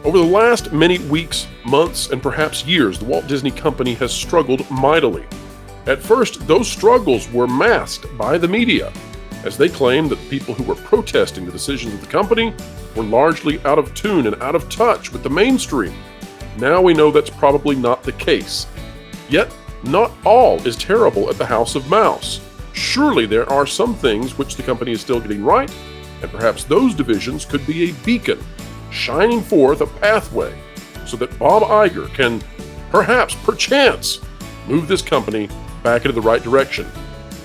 Over the last many weeks, months, and perhaps years, the Walt Disney Company has struggled mightily. At first, those struggles were masked by the media, as they claimed that the people who were protesting the decisions of the company were largely out of tune and out of touch with the mainstream. Now we know that's probably not the case. Yet, not all is terrible at the House of Mouse. Surely there are some things which the company is still getting right, and perhaps those divisions could be a beacon, shining forth a pathway so that Bob Iger can, perchance, move this company back into the right direction.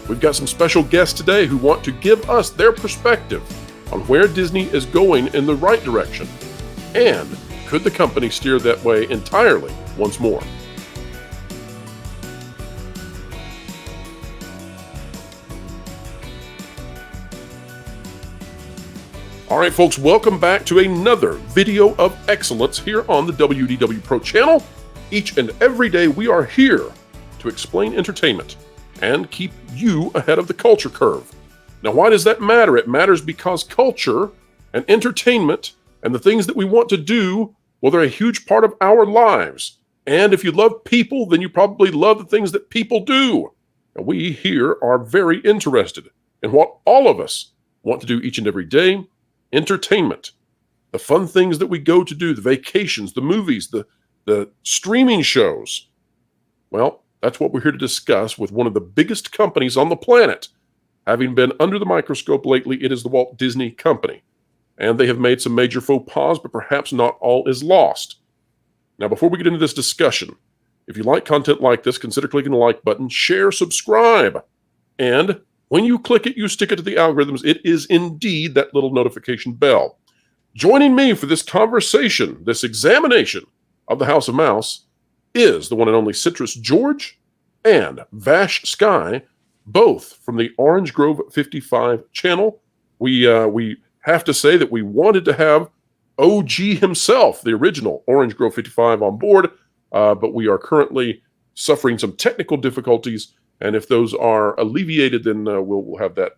We've got some special guests today who want to give us their perspective on where Disney is going in the right direction, and could the company steer that way entirely once more? All right, folks, welcome back to another video of excellence here on the WDW Pro channel. Each and every day we are here to explain entertainment and keep you ahead of the culture curve. Now, why does that matter? It matters because culture and entertainment and the things that we want to do, well, they're a huge part of our lives. And if you love people, then you probably love the things that people do. And we here are very interested in what all of us want to do each and every day. Entertainment, the fun things that we go to do, the vacations, the movies, the streaming shows. Well, that's what we're here to discuss with one of the biggest companies on the planet. Having been under the microscope lately, it is the Walt Disney Company. And they have made some major faux pas, but perhaps not all is lost. Now, before we get into this discussion, if you like content like this, consider clicking the like button, share, subscribe, and when you click it, you stick it to the algorithms. It is indeed that little notification bell. Joining me for this conversation, this examination of the House of Mouse, is the one and only Citrus George and Vash Sky, both from the Orange Grove 55 channel. We have to say that we wanted to have OG himself, the original Orange Grove 55, on board, but we are currently suffering some technical difficulties. And if those are alleviated, then we'll have that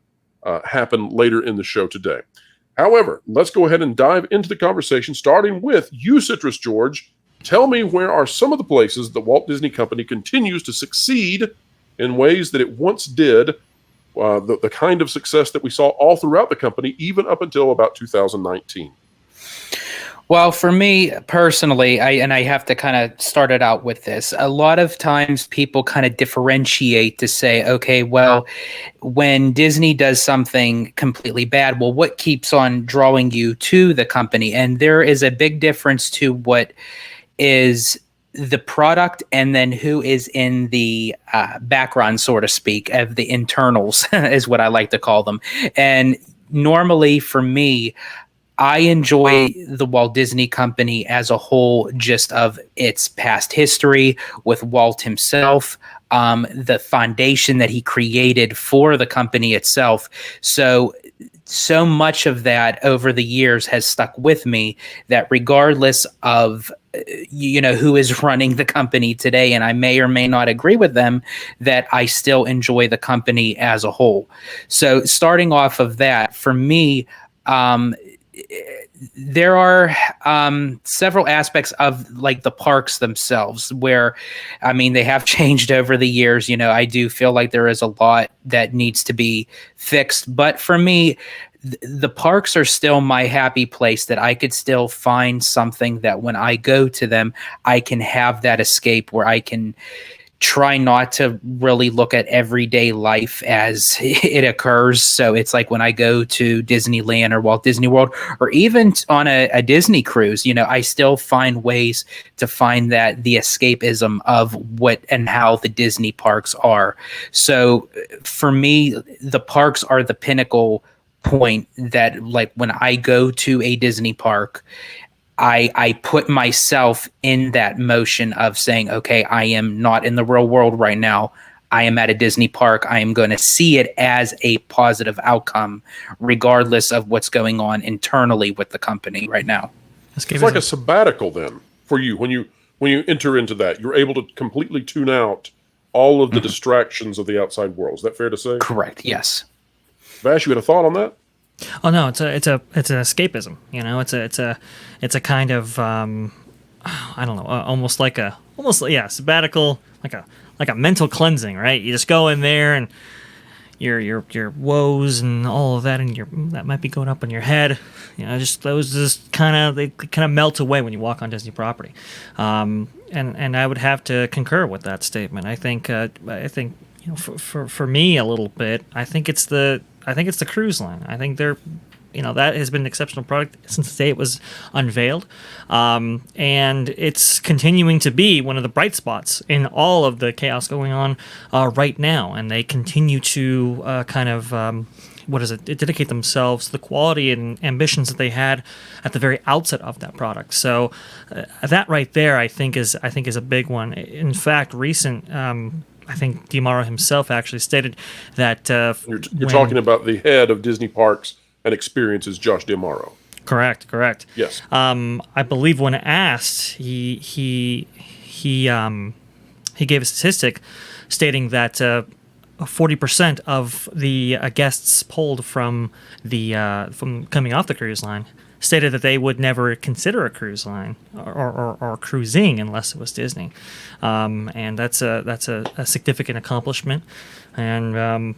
happen later in the show today. However, let's go ahead and dive into the conversation, starting with you, Citrus George. Tell me, where are some of the places the Walt Disney Company continues to succeed in ways that it once did, the kind of success that we saw all throughout the company, even up until about 2019? Well, for me personally, I have to kind of start it out with this. A lot of times people kind of differentiate to say, okay, well, when Disney does something completely bad, well, what keeps on drawing you to the company? And there is a big difference to what is the product and then who is in the background, so to speak, of the internals is what I like to call them. And normally for me, I enjoy the Walt Disney Company as a whole, just of its past history with Walt himself, the foundation that he created for the company itself. So much of that over the years has stuck with me that regardless of who is running the company today, and I may or may not agree with them, that I still enjoy the company as a whole. So starting off of that, for me, there are several aspects of like the parks themselves where, I mean, they have changed over the years. I do feel like there is a lot that needs to be fixed. But for me, the parks are still my happy place, that I could still find something that when I go to them, I can have that escape where I can try not to really look at everyday life as it occurs. So it's like when I go to Disneyland or Walt Disney World, or even on a Disney cruise, I still find ways to find that the escapism of what and how the Disney parks are. So for me, the parks are the pinnacle point that, like, when I go to a Disney park, I put myself in that motion of saying, okay, I am not in the real world right now. I am at a Disney park. I am going to see it as a positive outcome, regardless of what's going on internally with the company right now. It's like a sabbatical then for you. When you enter into that, you're able to completely tune out all of the distractions of the outside world. Is that fair to say? Correct. Yes. Vash, you had a thought on that? Oh no, it's an escapism. You know, it's a kind of I don't know, sabbatical, like a mental cleansing, right? You just go in there and your woes and all of that, and that might be going up in your head. You know, just those just they kind of melt away when you walk on Disney property. And I would have to concur with that statement. I think you know, for me a little bit, I think it's the cruise line. I think they're, you know, that has been an exceptional product since the day it was unveiled, and it's continuing to be one of the bright spots in all of the chaos going on right now. And they continue to dedicate themselves to the quality and ambitions that they had at the very outset of that product. So that right there, I think is a big one. In fact, I think DiMauro himself actually stated that you're talking about the head of Disney Parks and Experiences, Josh DiMauro. Correct. Yes. I believe when asked, he gave a statistic stating that 40% of the guests polled from coming off the cruise line stated that they would never consider a cruise line or cruising unless it was Disney, and that's a significant accomplishment. And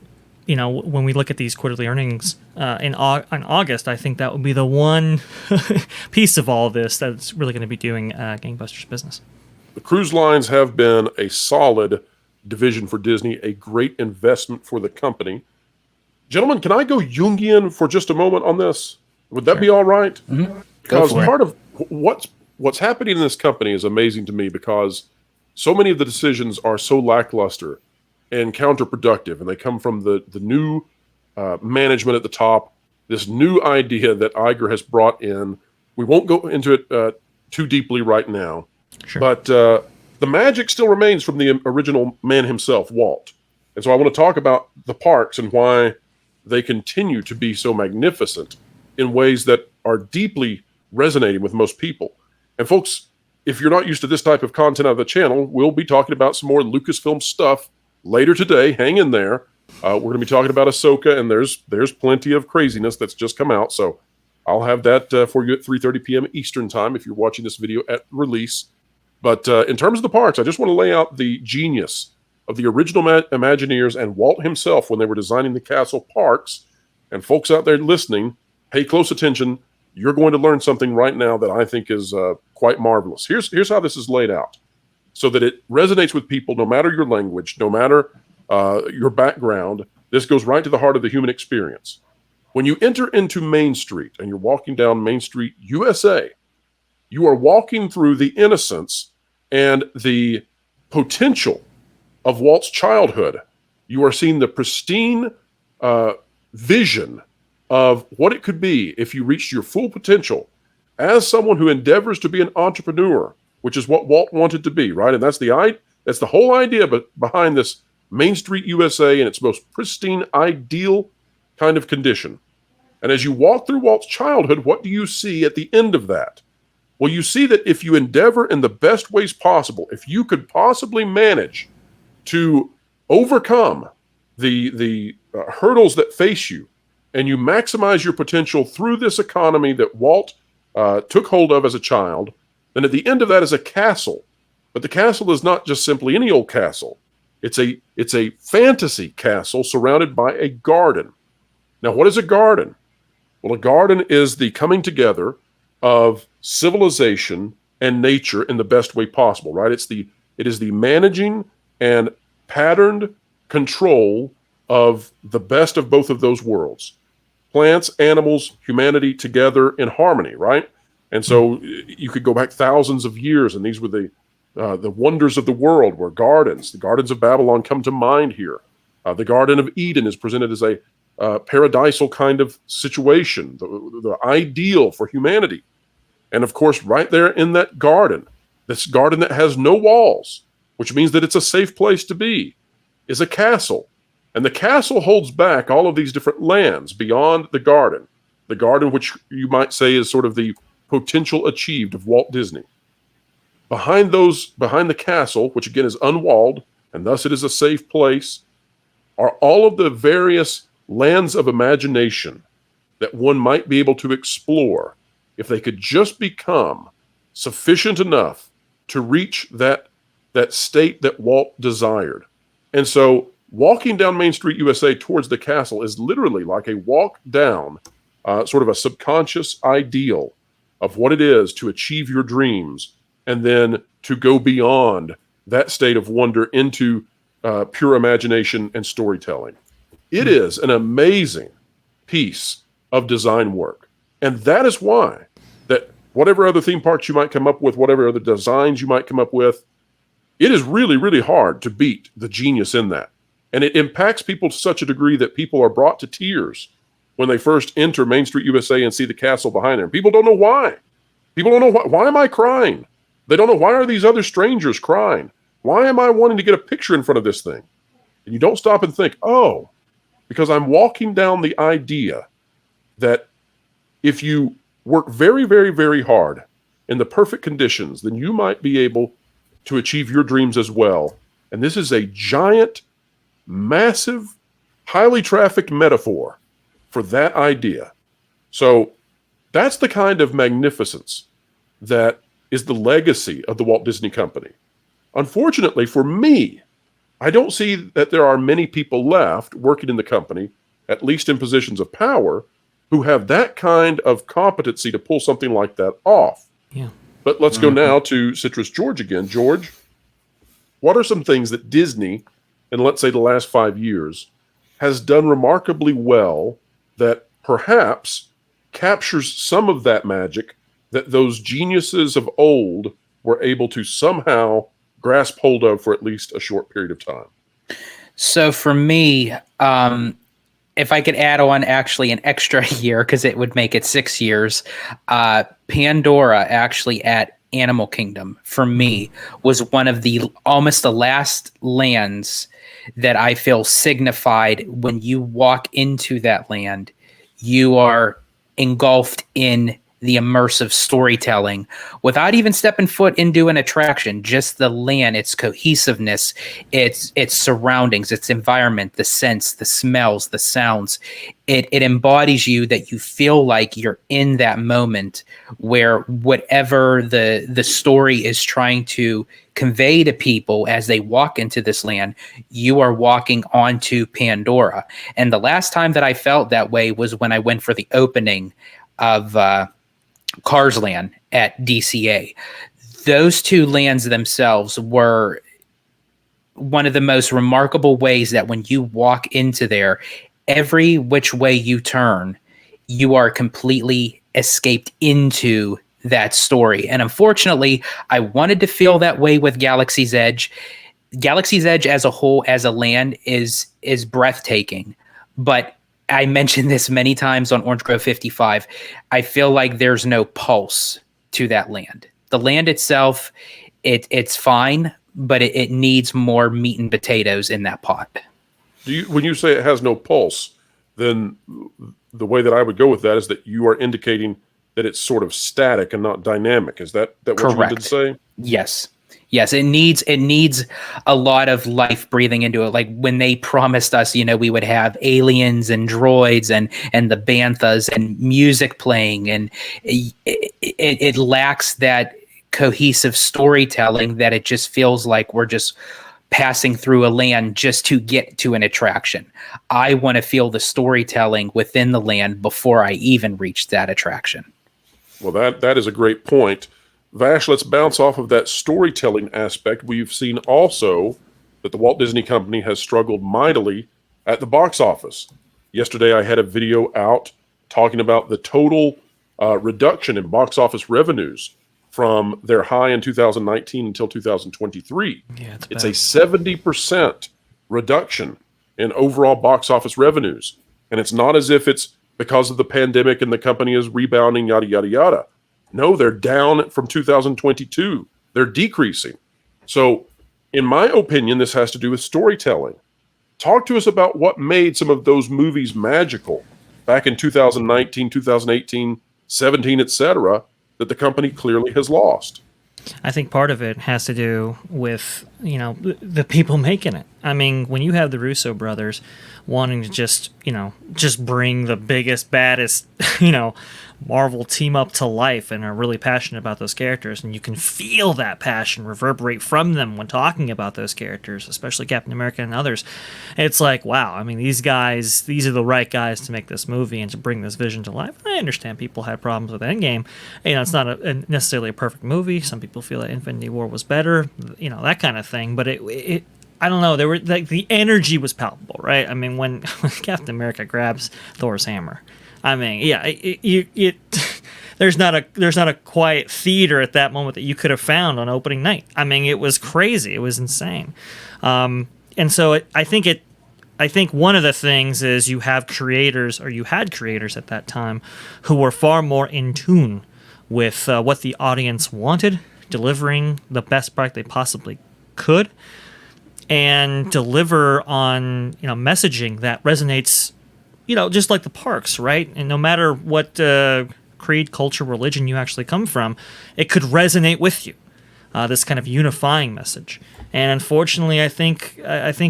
you know, when we look at these quarterly earnings in August, I think that would be the one piece of all this that's really going to be doing gangbusters business. The cruise lines have been a solid division for Disney, a great investment for the company. Gentlemen, can I go Jungian for just a moment on this? Would that be all right? Mm-hmm. Because part of what's happening in this company is amazing to me, because so many of the decisions are so lackluster and counterproductive, and they come from the new management at the top, this new idea that Iger has brought in. We won't go into it too deeply right now, Sure. but the magic still remains from the original man himself, Walt. And so I want to talk about the parks and why they continue to be so magnificent in ways that are deeply resonating with most people. And folks, if you're not used to this type of content on the channel, we'll be talking about some more Lucasfilm stuff later today. Hang in there. We're going to be talking about Ahsoka, and there's plenty of craziness that's just come out. So I'll have that for you at 3:30 p.m. Eastern time if you're watching this video at release. But in terms of the parks, I just want to lay out the genius of the original Imagineers and Walt himself when they were designing the castle parks. And folks out there listening, pay close attention. You're going to learn something right now that I think is quite marvelous. Here's how this is laid out so that it resonates with people no matter your language, no matter your background. This goes right to the heart of the human experience. When you enter into Main Street and you're walking down Main Street, USA, you are walking through the innocence and the potential of Walt's childhood. You are seeing the pristine vision of what it could be if you reached your full potential as someone who endeavors to be an entrepreneur, which is what Walt wanted to be, right? And that's the whole idea behind this Main Street USA in its most pristine, ideal kind of condition. And as you walk through Walt's childhood, what do you see at the end of that? Well, you see that if you endeavor in the best ways possible, if you could possibly manage to overcome the hurdles that face you, and you maximize your potential through this economy that Walt took hold of as a child, then at the end of that is a castle. But the castle is not just simply any old castle. It's a fantasy castle surrounded by a garden. Now, what is a garden? Well, a garden is the coming together of civilization and nature in the best way possible, right? It is the managing and patterned control of the best of both of those worlds. Plants, animals, humanity together in harmony, right? And so you could go back thousands of years, and these were the wonders of the world were gardens. The gardens of Babylon come to mind here. The Garden of Eden is presented as a paradisal kind of situation, the ideal for humanity. And of course, right there in that garden, this garden that has no walls, which means that it's a safe place to be, is a castle. And the castle holds back all of these different lands beyond the garden which you might say is sort of the potential achieved of Walt Disney. Behind the castle, which again is unwalled, and thus it is a safe place, are all of the various lands of imagination that one might be able to explore if they could just become sufficient enough to reach that state that Walt desired. And so walking down Main Street USA towards the castle is literally like a walk down sort of a subconscious ideal of what it is to achieve your dreams and then to go beyond that state of wonder into pure imagination and storytelling. It is an amazing piece of design work. And that is why that whatever other theme parks you might come up with, whatever other designs you might come up with, it is really, really hard to beat the genius in that. And it impacts people to such a degree that people are brought to tears when they first enter Main Street USA and see the castle behind them. People don't know why. People don't know why am I crying? They don't know, why are these other strangers crying? Why am I wanting to get a picture in front of this thing? And you don't stop and think, oh, because I'm walking down the idea that if you work very, very, very hard in the perfect conditions, then you might be able to achieve your dreams as well. And this is a giant, massive, highly trafficked metaphor for that idea. So that's the kind of magnificence that is the legacy of the Walt Disney Company. Unfortunately for me, I don't see that there are many people left working in the company, at least in positions of power, who have that kind of competency to pull something like that off. Yeah. But let's go now to Citrus George again. George, what are some things that Disney, in let's say the last 5 years, has done remarkably well that perhaps captures some of that magic that those geniuses of old were able to somehow grasp hold of for at least a short period of time? So for me, if I could add on actually an extra year, because it would make it 6 years, Pandora actually at Animal Kingdom for me was one of the almost the last lands that I feel signified when you walk into that land, you are engulfed in the immersive storytelling without even stepping foot into an attraction. Just the land, its cohesiveness, its surroundings, its environment, the scents, the smells, the sounds. It embodies you, that you feel like you're in that moment where whatever the story is trying to convey to people as they walk into this land, you are walking onto Pandora. And the last time that I felt that way was when I went for the opening of Cars Land at DCA. Those two lands themselves were one of the most remarkable ways that when you walk into there, every which way you turn, you are completely escaped into that story. And unfortunately, I wanted to feel that way with Galaxy's Edge. Galaxy's Edge as a whole, as a land, is breathtaking. But I mentioned this many times on Orange Grove 55. I feel like there's no pulse to that land. The land itself, it's fine, but it needs more meat and potatoes in that pot. When you say it has no pulse, then the way that I would go with that is that you are indicating that it's sort of static and not dynamic. Is that what Correct. you did say? Yes, it needs a lot of life breathing into it. Like when they promised us, we would have aliens and droids and the banthas and music playing, and it lacks that cohesive storytelling that it just feels like we're just passing through a land just to get to an attraction. I want to feel the storytelling within the land before I even reach that attraction. Well, that is a great point. Vash, let's bounce off of that storytelling aspect. We've seen also that the Walt Disney Company has struggled mightily at the box office. Yesterday, I had a video out talking about the total reduction in box office revenues from their high in 2019 until 2023. Yeah, it's a 70% reduction in overall box office revenues. And it's not as if it's because of the pandemic and the company is rebounding, yada, yada, yada. No, they're down from 2022. They're decreasing. So, in my opinion, this has to do with storytelling. Talk to us about what made some of those movies magical back in 2019, 2018, 17, etc., that the company clearly has lost. I think part of it has to do with, the people making it. I mean, when you have the Russo brothers wanting to just bring the biggest, baddest, Marvel team up to life and are really passionate about those characters, and you can feel that passion reverberate from them when talking about those characters, especially Captain America and others. It's like, wow, I mean, these are the right guys to make this movie and to bring this vision to life. I understand people had problems with Endgame. It's not necessarily a perfect movie. Some people feel that Infinity War was better, that kind of thing, but it I don't know. There were the energy was palpable, right? I mean, when Captain America grabs Thor's hammer, I mean, yeah, there's not a quiet theater at that moment that you could have found on opening night. I mean, it was crazy. It was insane. And so I think one of the things is you had creators at that time who were far more in tune with what the audience wanted, delivering the best product they possibly could, and deliver on messaging that resonates, just like the parks, right? And no matter what creed, culture, religion you actually come from, it could resonate with you. This kind of unifying message. And unfortunately, I think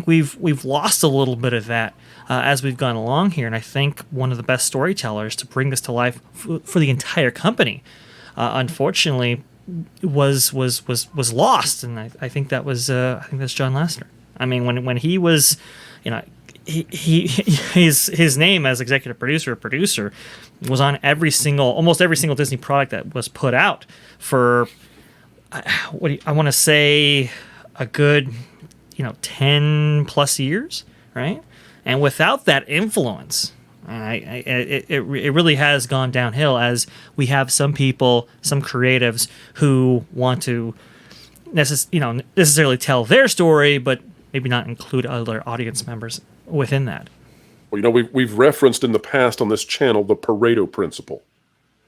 we've lost a little bit of that as we've gone along here. And I think one of the best storytellers to bring this to life for the entire company, unfortunately, was lost. And I think that's John Lasseter. I mean, when he was, his name as executive producer was on almost every single Disney product that was put out for I want to say a good 10 plus years, right? And without that influence, it really has gone downhill, as we have some people, some creatives who want to necessarily tell their story, but maybe not include other audience members within that. Well, we've referenced in the past on this channel the Pareto principle.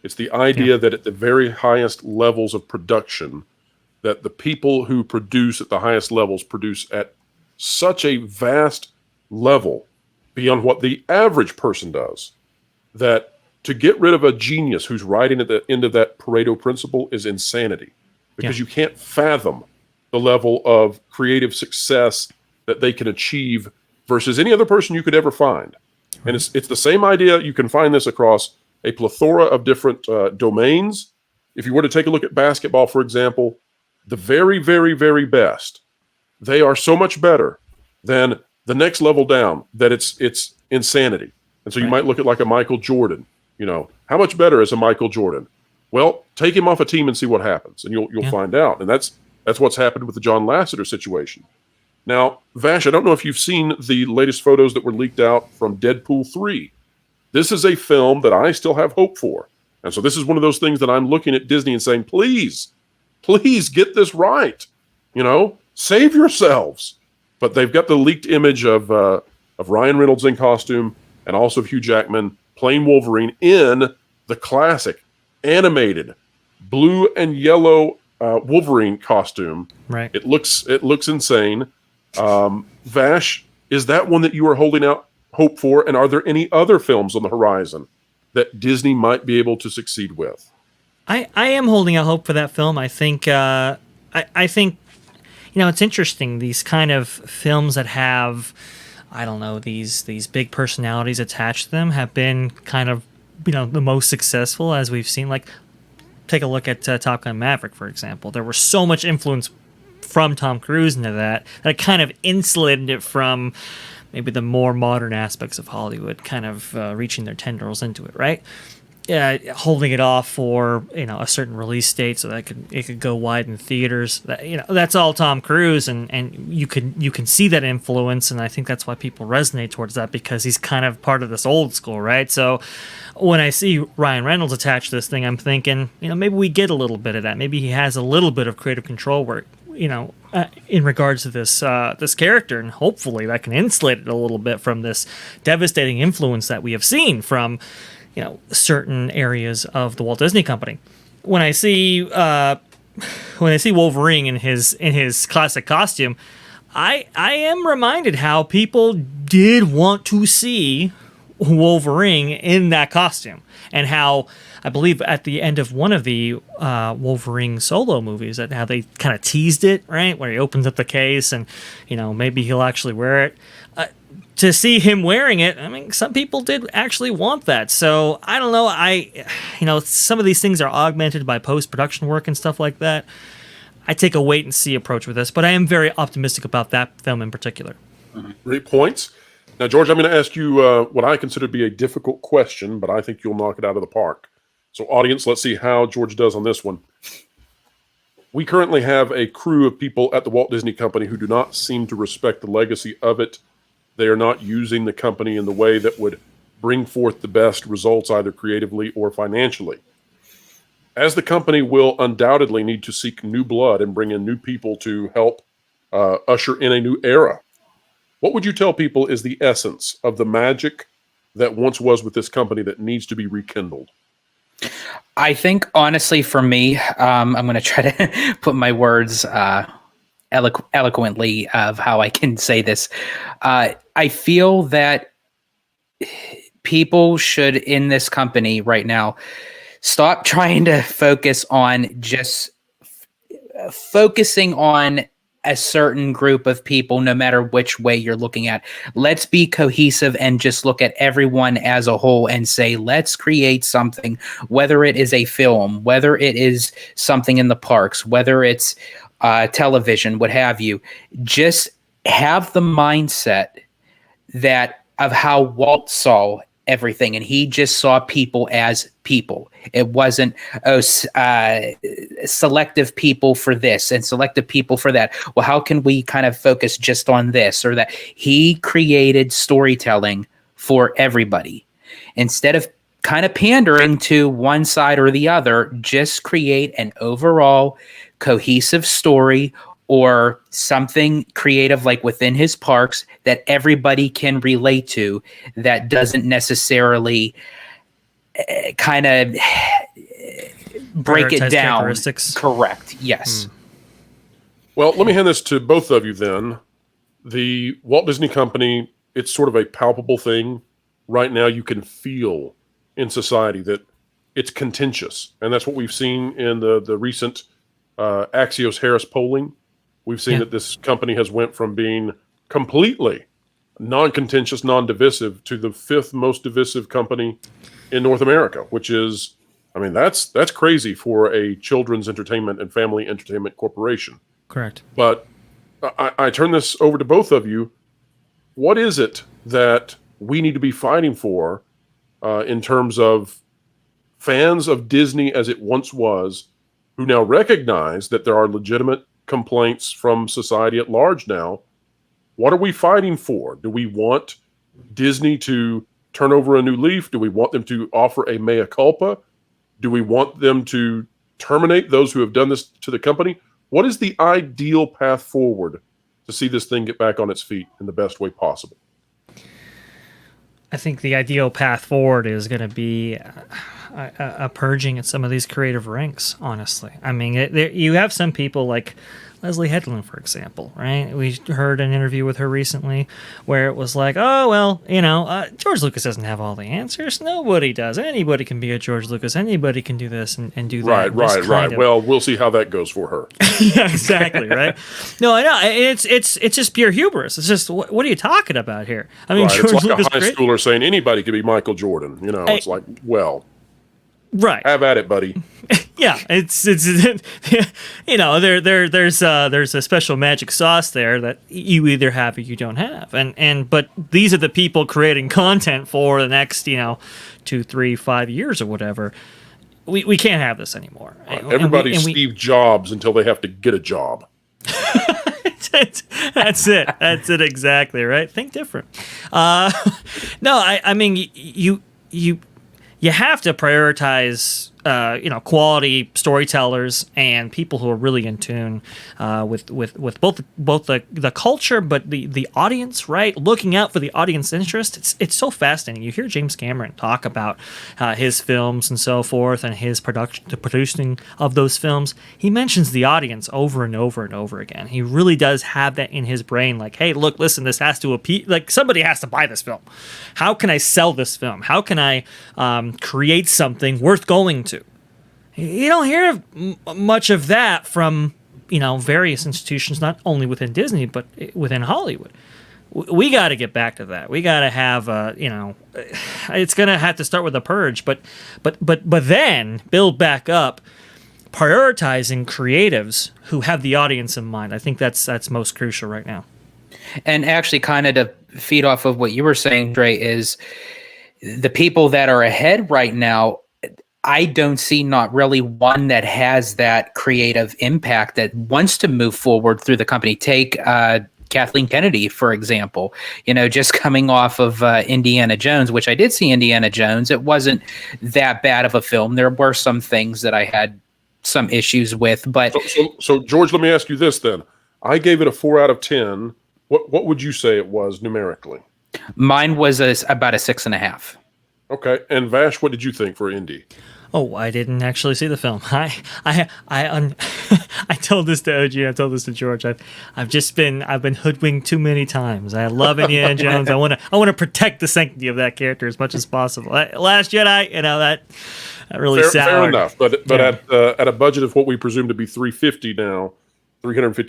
It's the idea that at the very highest levels of production, that the people who produce at the highest levels produce at such a vast level beyond what the average person does, that to get rid of a genius who's riding at the end of that Pareto principle is insanity, because you can't fathom the level of creative success that they can achieve versus any other person you could ever find. And it's the same idea. You can find this across a plethora of different domains. If you were to take a look at basketball, for example, the very, very, very best, they are so much better than the next level down that it's insanity. And so you might look at like a Michael Jordan. How much better is a Michael Jordan? Well, take him off a team and see what happens, and you'll find out. And that's what's happened with the John Lasseter situation. Now, Vash, I don't know if you've seen the latest photos that were leaked out from Deadpool 3. This is a film that I still have hope for. And so this is one of those things that I'm looking at Disney and saying, please get this right. Save yourselves. But they've got the leaked image of Ryan Reynolds in costume and also Hugh Jackman playing Wolverine in the classic animated blue and yellow Wolverine costume. Right. It looks insane. Vash, is that one that you are holding out hope for? And are there any other films on the horizon that Disney might be able to succeed with? I am holding out hope for that film. I think I think it's interesting, these kind of films that have, I don't know, these big personalities attached to them have been kind of the most successful, as we've seen. Like, take a look at Top Gun Maverick, for example. There was so much influence from Tom Cruise into that it kind of insulated it from maybe the more modern aspects of Hollywood kind of reaching their tendrils into it, right? Holding it off for a certain release date so that it could go wide in theaters. That's all Tom Cruise, and you can see that influence, and I think that's why people resonate towards that, because he's kind of part of this old school, right? So when I see Ryan Reynolds attached to this thing, I'm thinking, maybe we get a little bit of that. Maybe he has a little bit of creative control where in regards to this character, and hopefully that can insulate it a little bit from this devastating influence that we have seen from certain areas of the Walt Disney Company. When I see Wolverine in his classic costume, I am reminded how people did want to see Wolverine in that costume, and how I believe at the end of one of the Wolverine solo movies, that how they kind of teased it, right, where he opens up the case and maybe he'll actually wear it. To see him wearing it, I mean, some people did actually want that. So I don't know. Some of these things are augmented by post-production work and stuff like that. I take a wait and see approach with this, but I am very optimistic about that film in particular. Great points. Now, George, I'm going to ask you what I consider to be a difficult question, but I think you'll knock it out of the park. So, audience, let's see how George does on this one. We currently have a crew of people at the Walt Disney Company who do not seem to respect the legacy of it. They are not using the company in the way that would bring forth the best results, either creatively or financially. As the company will undoubtedly need to seek new blood and bring in new people to help usher in a new era, what would you tell people is the essence of the magic that once was with this company that needs to be rekindled? I think, honestly, for me, I'm going to try to put my words eloquently of how I can say this. I feel that people should, in this company right now, stop trying to focus on just focusing on a certain group of people, no matter which way you're looking at. Let's be cohesive and just look at everyone as a whole and say, let's create something, whether it is a film, whether it is something in the parks, whether it's television, what have you. Just have the mindset that of how Walt saw everything, and he just saw people as people. It wasn't selective people for this and selective people for that. Well, how can we kind of focus just on this or that? He created storytelling for everybody. Instead of kind of pandering to one side or the other, just create an overall cohesive story or something creative like within his parks that everybody can relate to, that doesn't necessarily kind of break it down. Correct. Yes. Well, let me hand this to both of you then. The Walt Disney Company, it's sort of a palpable thing. Right now you can feel in society that it's contentious. And that's what we've seen in the recent Axios Harris polling. We've seen that this company has went from being completely non-contentious, non-divisive to the 5th most divisive company in North America, which is, I mean, that's crazy for a children's entertainment and family entertainment corporation. Correct. But I turn this over to both of you. What is it that we need to be fighting for in terms of fans of Disney as it once was, who now recognize that there are legitimate complaints from society at large now? What are we fighting for? Do we want Disney to turn over a new leaf? Do we want them to offer a mea culpa? Do we want them to terminate those who have done this to the company? What is the ideal path forward to see this thing get back on its feet in the best way possible? I think the ideal path forward is going to be a purging at some of these creative ranks, honestly. I mean, you have some people like Leslie Headland, for example, right? We heard an interview with her recently where it was like, oh, well, George Lucas doesn't have all the answers. Nobody does. Anybody can be a George Lucas. Anybody can do this and do that. Right. Well, we'll see how that goes for her. Yeah, exactly, right? No, I know. It's just pure hubris. It's just, what are you talking about here? I mean, George it's like Lucas, a high schooler saying anybody could be Michael Jordan. It's like, well, right. Have at it, buddy. Yeah, it's there's a special magic sauce there that you either have or you don't have, but these are the people creating content for the next 2, 3, 5 years or whatever. We can't have this anymore. Right. Everybody's Steve Jobs until they have to get a job. That's it. That's it exactly, right? Think different. No, I mean you have to prioritize quality storytellers and people who are really in tune with both the culture, but the audience, right? Looking out for the audience interest. It's so fascinating. You hear James Cameron talk about his films and so forth, and his the producing of those films. He mentions the audience over and over and over again. He really does have that in his brain. Like, hey, look, listen, this has to appeal. Like, somebody has to buy this film. How can I sell this film? How can I create something worth going to? You don't hear much of that from various institutions, not only within Disney but within Hollywood. We got to get back to that. We got to have it's going to have to start with a purge, but then build back up, prioritizing creatives who have the audience in mind. I think that's most crucial right now. And actually, kind of to feed off of what you were saying, Dre, is the people that are ahead right now. I don't see not really one that has that creative impact that wants to move forward through the company. Take Kathleen Kennedy, for example, just coming off of Indiana Jones, which I did see Indiana Jones. It wasn't that bad of a film. There were some things that I had some issues with, but so George, let me ask you this then. I gave it a 4 out of 10. What would you say it was numerically? Mine was about a 6.5. Okay, and Vash, what did you think for Indy? Oh, I didn't actually see the film. I told this to OG. I told this to George. I've been hoodwinked too many times. I love Indiana Jones. I want to protect the sanctity of that character as much as possible. Last Jedi, that really soured. Fair enough. But yeah. At a budget of what we presume to be $350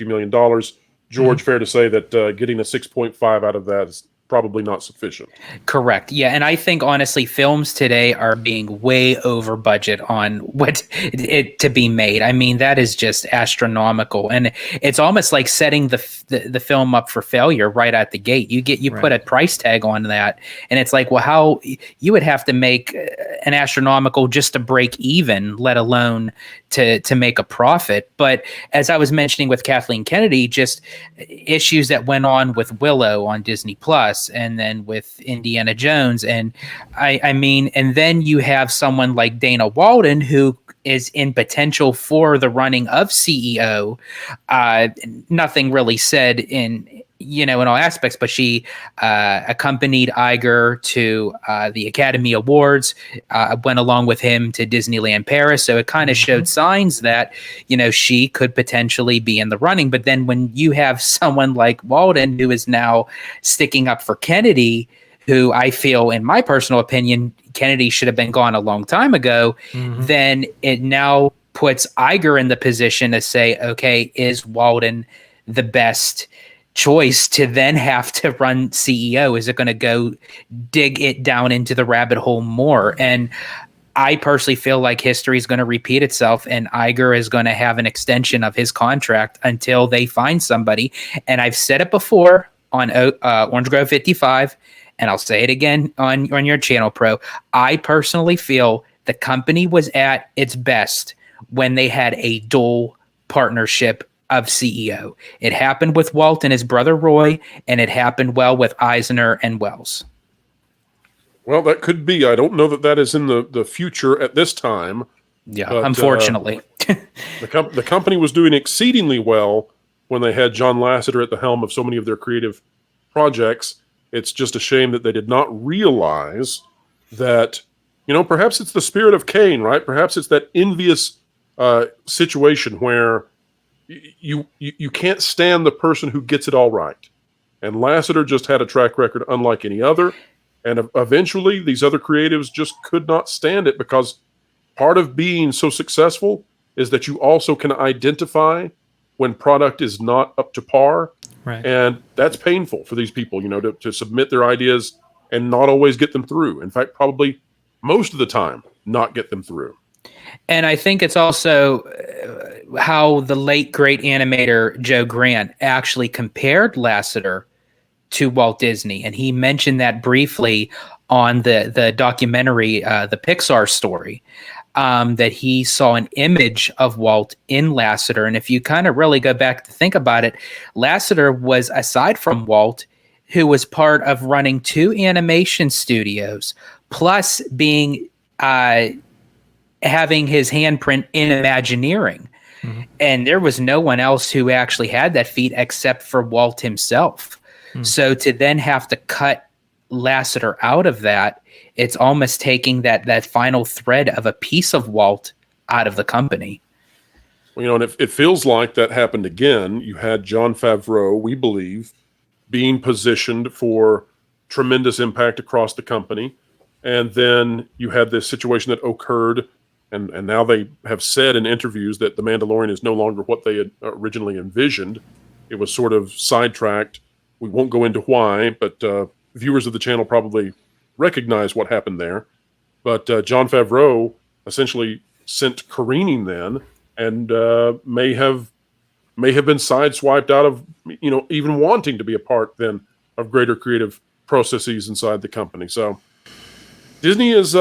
million, George, fair to say that getting a 6.5 out of that is probably not sufficient. Correct. Yeah. And I think honestly, films today are being way over budget on what it to be made. I mean, that is just astronomical. And it's almost like setting the film up for failure right at the gate. You put a price tag on that, and it's like, well, how you would have to make an astronomical just to break even, let alone to make a profit. But as I was mentioning with Kathleen Kennedy, just issues that went on with Willow on Disney Plus, and then with Indiana Jones. And I mean, and then you have someone like Dana Walden, who is in potential for the running of CEO. Nothing really said in all aspects, but she accompanied Iger to the Academy Awards, went along with him to Disneyland Paris. So it kind of showed signs that, she could potentially be in the running. But then when you have someone like Walden, who is now sticking up for Kennedy, who I feel, in my personal opinion, Kennedy should have been gone a long time ago, then it now puts Iger in the position to say, okay, is Walden the best choice to then have to run CEO? Is it going to go dig it down into the rabbit hole more? And I personally feel like history is going to repeat itself, and Iger is going to have an extension of his contract until they find somebody. And I've said it before on Orange Grove 55, and I'll say it again on your channel, Pro. I personally feel the company was at its best when they had a dual partnership of CEO. It happened with Walt and his brother Roy, and it happened well with Eisner and Wells. Well, that could be. I don't know that is in the future at this time. Yeah, but, unfortunately. The company was doing exceedingly well when they had John Lasseter at the helm of so many of their creative projects. It's just a shame that they did not realize that, perhaps it's the spirit of Cain, right? Perhaps it's that envious situation where you can't stand the person who gets it all right. And Lasseter just had a track record unlike any other. And eventually these other creatives just could not stand it, because part of being so successful is that you also can identify when product is not up to par. Right. And that's painful for these people, to submit their ideas and not always get them through. In fact, probably most of the time, not get them through. And I think it's also how the late great animator Joe Grant actually compared Lasseter to Walt Disney. And he mentioned that briefly on the documentary, the Pixar Story, that he saw an image of Walt in Lasseter. And if you kind of really go back to think about it, Lasseter was, aside from Walt, who was part of running 2 animation studios, plus being having his handprint in Imagineering. And there was no one else who actually had that feat except for Walt himself. So to then have to cut Lasseter out of that, it's almost taking that final thread of a piece of Walt out of the company. Well, and it feels like that happened again. You had Jon Favreau, we believe, being positioned for tremendous impact across the company. And then you had this situation that occurred, and now they have said in interviews that The Mandalorian is no longer what they had originally envisioned. It was sort of sidetracked. We won't go into why, but viewers of the channel probably recognize what happened there. But Jon Favreau essentially sent careening then, and may have been sideswiped out of even wanting to be a part then of greater creative processes inside the company. So Disney has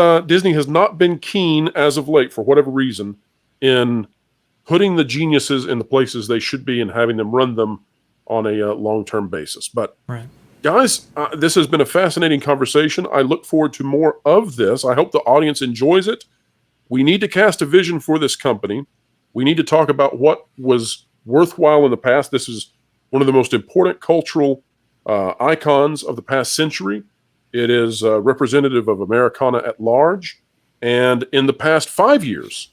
not been keen as of late, for whatever reason, in putting the geniuses in the places they should be and having them run them on a long-term basis. But guys, this has been a fascinating conversation. I look forward to more of this. I hope the audience enjoys it. We need to cast a vision for this company. We need to talk about what was worthwhile in the past. This is one of the most important cultural icons of the past century. It is representative of Americana at large. And in the past 5 years,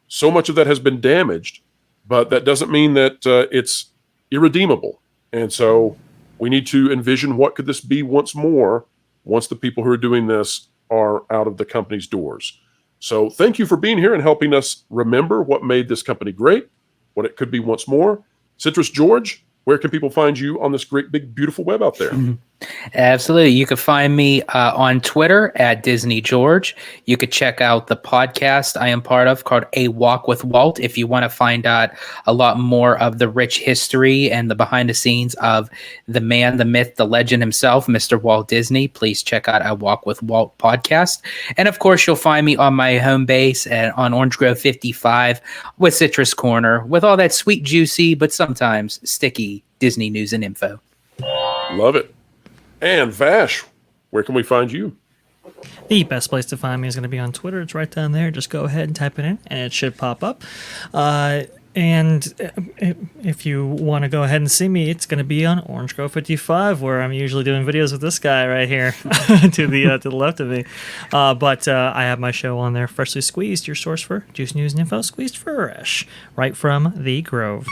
so much of that has been damaged, but that doesn't mean that it's irredeemable. And so we need to envision what could this be once more, once the people who are doing this are out of the company's doors. So thank you for being here and helping us remember what made this company great, what it could be once more. Citrus George, where can people find you on this great, big, beautiful web out there? Absolutely. You can find me on Twitter at Disney George. You could check out the podcast I am part of called A Walk with Walt if you want to find out a lot more of the rich history and the behind the scenes of the man, the myth, the legend himself, Mr. Walt Disney. Please check out A Walk with Walt podcast. And of course, you'll find me on my home base on Orange Grove 55 with Citrus Corner with all that sweet, juicy, but sometimes sticky Disney news and info. Love it. And Vash, where can we find you? The best place to find me is going to be on Twitter. It's right down there. Just go ahead and type it in, and it should pop up. And if you want to go ahead and see me, it's going to be on Orange Grove 55, where I'm usually doing videos with this guy right here to the left of me. But I have my show on there, Freshly Squeezed, your source for juice, news, and info, squeezed fresh, right from the Grove.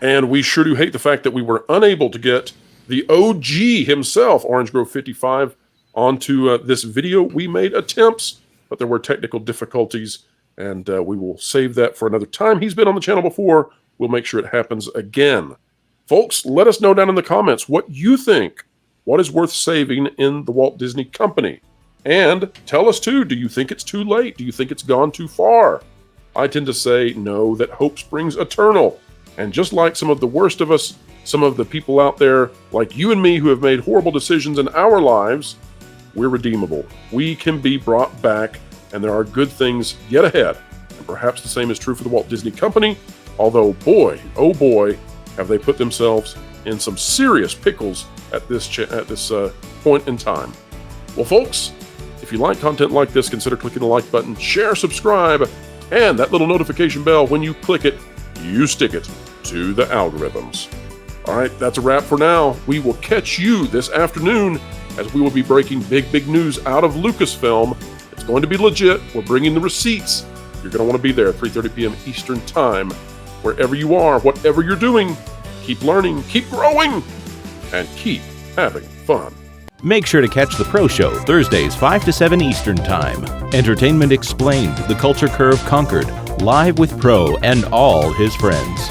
And we sure do hate the fact that we were unable to get the OG himself, Orange Grove 55, onto this video. We made attempts, but there were technical difficulties, and we will save that for another time. He's been on the channel before. We'll make sure it happens again. Folks, let us know down in the comments what you think. What is worth saving in the Walt Disney Company? And tell us, too, do you think it's too late? Do you think it's gone too far? I tend to say no, that hope springs eternal. And just like some of the worst of us, some of the people out there like you and me who have made horrible decisions in our lives, we're redeemable. We can be brought back, and there are good things yet ahead. And perhaps the same is true for the Walt Disney Company, although boy, oh boy, have they put themselves in some serious pickles at this point in time. Well, folks, if you like content like this, consider clicking the like button, share, subscribe, and that little notification bell. When you click it, you stick it to the algorithms. All right, that's a wrap for now. We will catch you this afternoon as we will be breaking big news out of Lucasfilm. It's going to be legit. We're bringing the receipts. You're going to want to be there at 3:30 p.m. Eastern Time. Wherever you are, whatever you're doing, keep learning, keep growing, and keep having fun. Make sure to catch The Pro Show Thursdays 5 to 7 Eastern Time. Entertainment Explained, The Culture Curve Conquered, live with Pro and all his friends.